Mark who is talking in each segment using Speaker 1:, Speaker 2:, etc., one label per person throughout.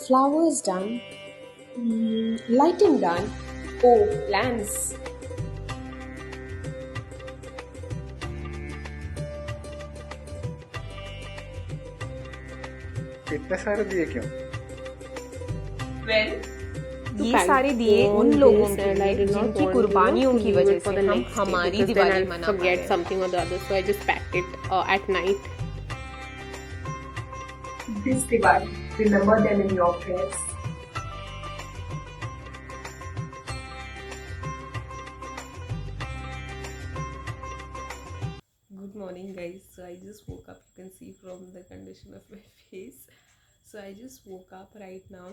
Speaker 1: Flowers done. Lighting done. Oh, plants.
Speaker 2: इतने सारे दिए क्यों?
Speaker 1: Well,
Speaker 3: ये सारे दिए उन लोगों के लिए जिनकी कुर्बानियों की वजह से हम हमारी दिवाली मना पा रहे हैं.
Speaker 4: something or the other, so I just packed it at night.
Speaker 5: This Diwali, remember them in your prayers.
Speaker 3: Good morning, guys. So I just woke up. You can see from the condition of my face. So I just woke up right now,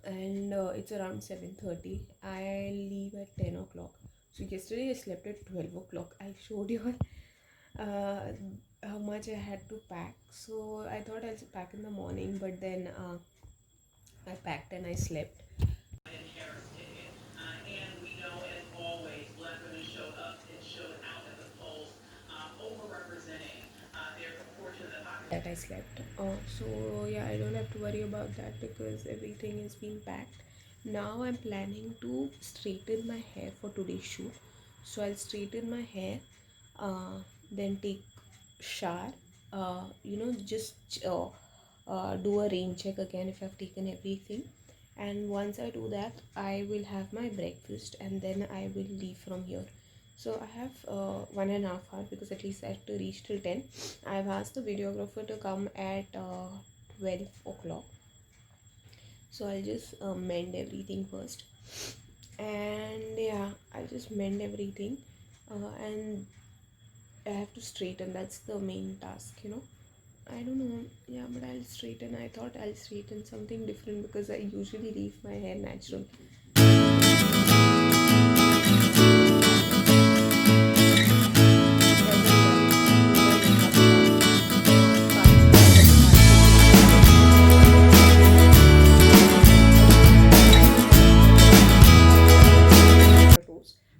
Speaker 3: and it's around 7:30. I leave at 10 o'clock. So yesterday I slept at 12 o'clock. I showed you how much I had to pack. So I thought I'll pack in the morning, but then I packed and I slept. That I slept. So yeah, I don't have to worry about that because everything is being packed. Now I'm planning to straighten my hair for today's shoot. So I'll straighten my hair, then take shower. Just do a rain check again if I've taken everything. And once I do that, I will have my breakfast and then I will leave from here. So I have 1.5 hours because at least I have to reach till 10. I've asked the videographer to come at 12 o'clock. So I'll just mend everything first. And yeah, I'll just mend everything. And I have to straighten. That's the main task, I don't know. Yeah, but I'll straighten. I thought I'll straighten something different because I usually leave my hair natural.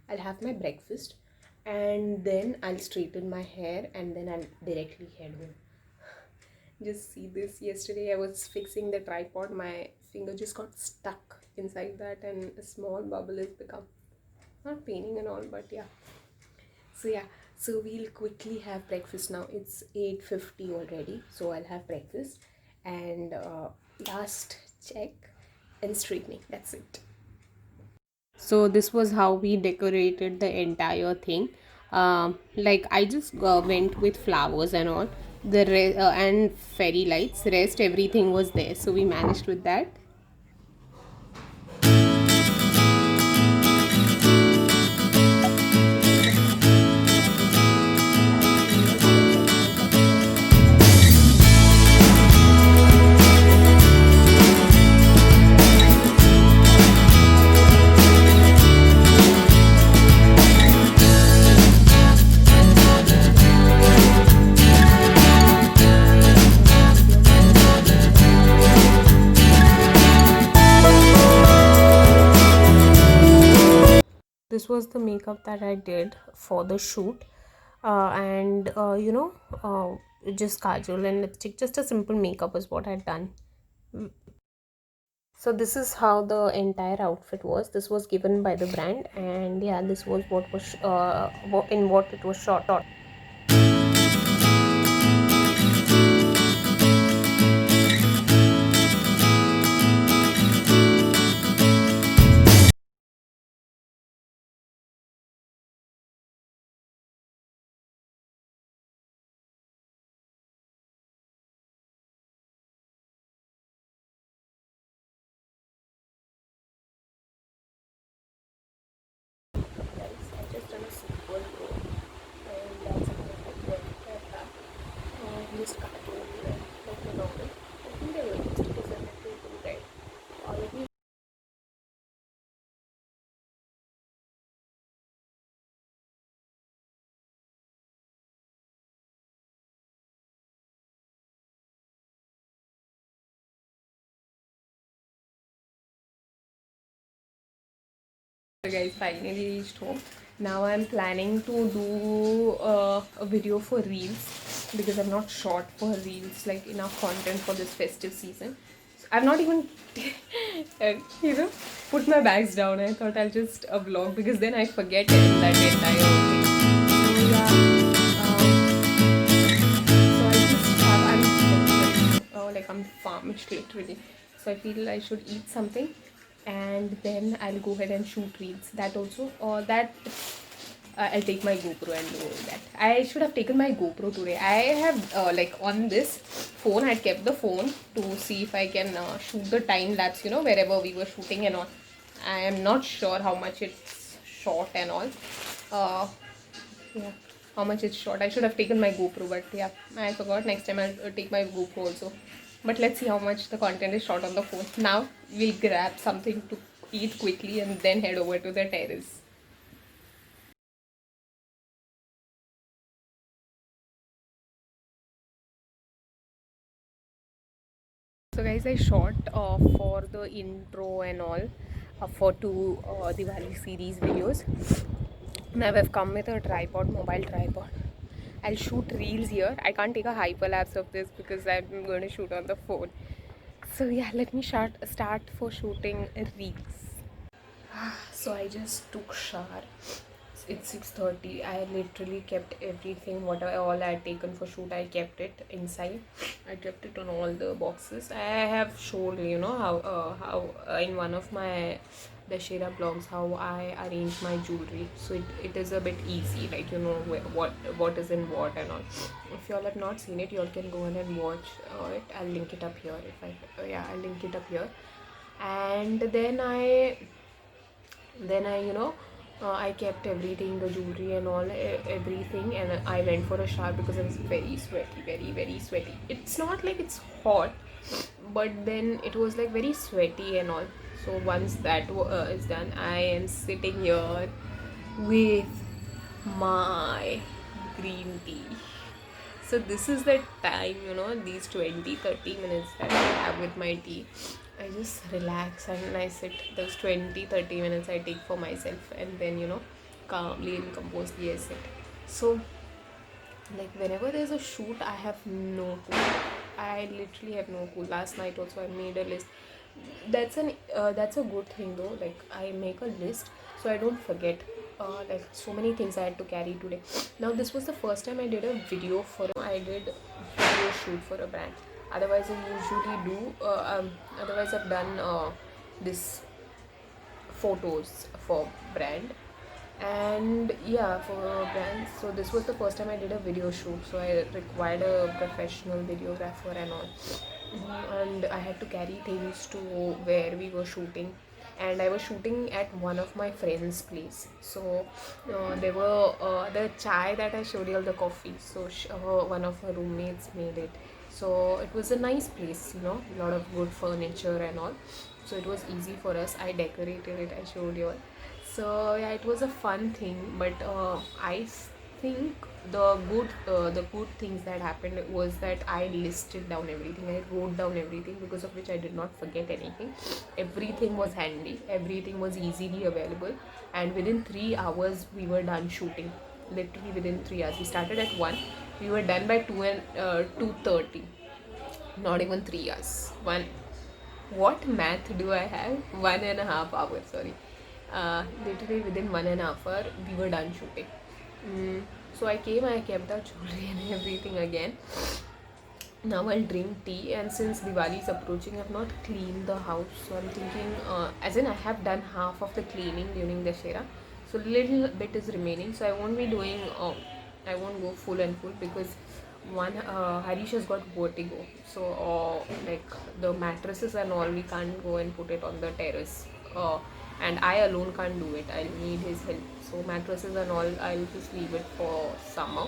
Speaker 3: I'll have my breakfast and then I'll straighten my hair and then I'll directly head home. Just see this. Yesterday I was fixing the tripod. My finger just got stuck inside that and a small bubble has become. Not paining and all, but yeah. So we'll quickly have breakfast now. It's 8:50 already. So I'll have breakfast and last check and straightening. That's it. So this was how we decorated the entire thing. Like I just went with flowers and all and fairy lights. Rest everything was there, so we managed with that. This was the makeup that I did for the shoot, and just kajal and lipstick. Just a simple makeup is what I'd done. So this is how the entire outfit was. This was given by the brand, and yeah, this was what was in what it was shot. I just done a simple roll, and that's how I wear that. Just cut it like the normal. I think they were just because I have to do red. Already. So guys, finally reached home. Now I'm planning to do a video for reels because I'm not short for reels, like enough content for this festive season. So I've not even you know, put my bags down. I thought I'll just vlog because then I forget that entire thing. So yeah, so I just have, like I'm famished literally. So I feel I should eat something, and then I'll go ahead and shoot reels. That also, or that I'll take my GoPro and do that. I should have taken my GoPro today. I have like on this phone, I kept the phone to see if I can shoot the time lapse, you know, wherever we were shooting and all. I am not sure how much it's short and all. Yeah, how much it's short. I should have taken my GoPro, but yeah, I forgot. Next time I'll take my GoPro also. But let's see how much the content is short on the phone. Now we'll grab something to eat quickly and then head over to the terrace. So guys, I shot for the intro and all for two Diwali series videos. Now I've come with a tripod, mobile tripod. I'll shoot reels here. I can't take a hyperlapse of this because I'm going to shoot on the phone. So yeah, let me start for shooting reels. So I just took shower. It's 6:30. I literally kept everything, what all I had taken for shoot, I kept it inside. I kept it on all the boxes. I have showed, you know, how in one of my Dashera blogs how I arrange my jewelry. So it is a bit easy, like, you know, what is in what and all. If you all have not seen it, you all can go ahead and watch it. I'll link it up here. I'll link it up here. And then I you know, I kept everything, the jewelry and all, everything, and I went for a shower because I was very sweaty, very sweaty. It's not like it's hot, but then it was like very sweaty and all. So once that is done, I am sitting here with my green tea. So this is the time, you know, these 20-30 minutes that I have with my tea. I just relax and I sit. Those 20-30 minutes I take for myself, and then, you know, calmly and composedly I sit. So like whenever there's a shoot, I have no clue. I literally have no clue. Last night also I made a list. That's a good thing though. Like I make a list so I don't forget. Like so many things I had to carry today. Now this was the first time I did a video video shoot for a brand. Otherwise I usually do. Otherwise I've done this photos for brand, and yeah, for brands. So this was the first time I did a video shoot, so I required a professional videographer and all. And I had to carry things to where we were shooting, and I was shooting at one of my friend's place. So there were the chai that I showed you, all the coffee, so one of her roommates made it. So it was a nice place, you know, a lot of good furniture and all. So it was easy for us. I decorated it, I showed you all. So yeah, it was a fun thing. But I think the good things that happened was that I listed down everything. I wrote down everything, because of which I did not forget anything. Everything was handy, everything was easily available, and within 3 hours we were done shooting. Literally within 3 hours. We started at 1, we were done by 2:30. Not even 3 hours. What math do I have? 1.5 hours, sorry. Literally within 1.5 hour we were done shooting. So I came, I kept the jewelry and everything again. Now I'll drink tea, and since Diwali is approaching, I've not cleaned the house, so I'm thinking, as in I have done half of the cleaning during Dashera, so little bit is remaining. So I won't be doing, I won't go full and full, because one, Harish has got vertigo, so like the mattresses and all, we can't go and put it on the terrace, and I alone can't do it. I'll need his help. So mattresses and all, I'll just leave it for summer.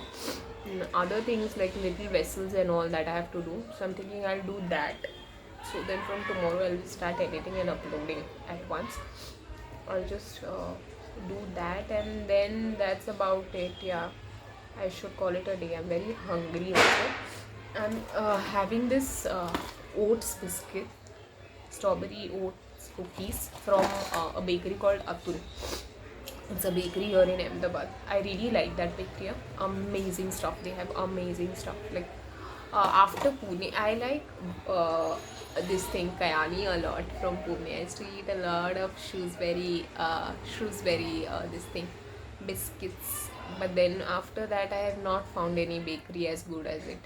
Speaker 3: Other things like little vessels and all that I have to do, so I'm thinking I'll do that. So then from tomorrow I'll start editing and uploading at once. I'll just do that, and then that's about it. Yeah, I should call it a day. I'm very hungry also. I'm having this oats biscuit, strawberry oats cookies from a bakery called Atul. It's a bakery here in Ahmedabad. I really like that bakery. Amazing stuff. They have amazing stuff. Like after Pune, I like this thing Kayani a lot from Pune. I used to eat a lot of Shrewsbury this thing biscuits. But then after that, I have not found any bakery as good as it.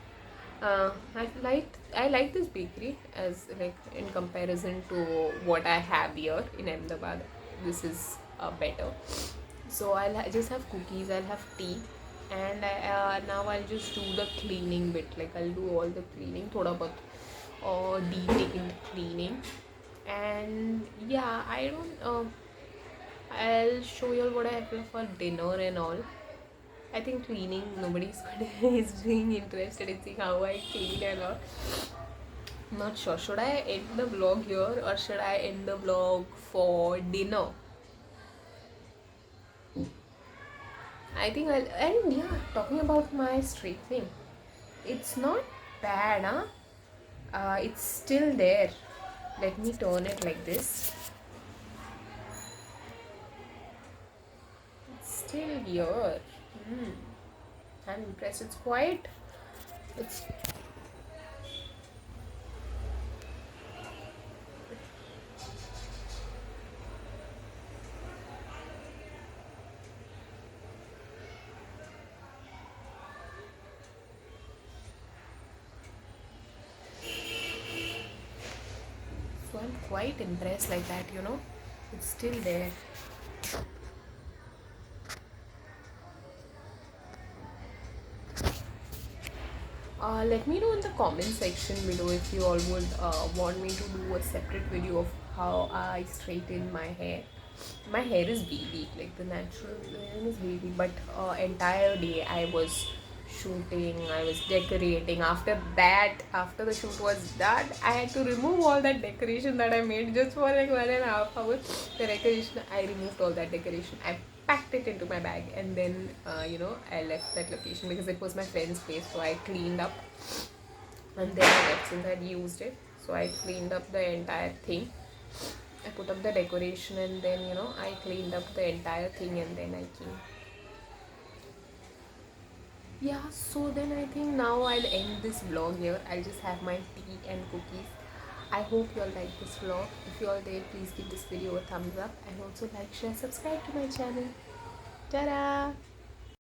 Speaker 3: I like this bakery as like in comparison to what I have here in Ahmedabad. This is better. So just have cookies. I'll have tea, and now I'll just do the cleaning bit. Like I'll do all the cleaning, thoda bahut, or detailed cleaning, and yeah, I don't. I'll show you all what I have for dinner and all. I think cleaning nobody's is being interested in seeing how I clean and all. I'm not sure. Should I end the vlog here or should I end the vlog for dinner? I think I'll, and yeah, talking about my straightening, it's not bad, huh? It's still there. Let me turn it like this. It's still here. I'm impressed. It's so I'm quite impressed like that, It's still there. Let me know in the comment section below if you all would want me to do a separate video of how I straighten my hair. My hair is wavy, like the natural hair is wavy, but entire day I was shooting, I was decorating. After that, after the shoot was done, I had to remove all that decoration that I made just for like 1.5 hours. The decoration, I removed all that decoration. I packed it into my bag, and then I left that location because it was my friend's place, so I cleaned up, and then I left since I'd used it. So I cleaned up the entire thing. I put up the decoration, and then I cleaned up the entire thing, and then I came. Yeah, so then I think now I'll end this vlog here. I'll just have my tea and cookies. I hope you all like this vlog. If you all did, please give this video a thumbs up, and also like, share, subscribe to my channel. Ta-da!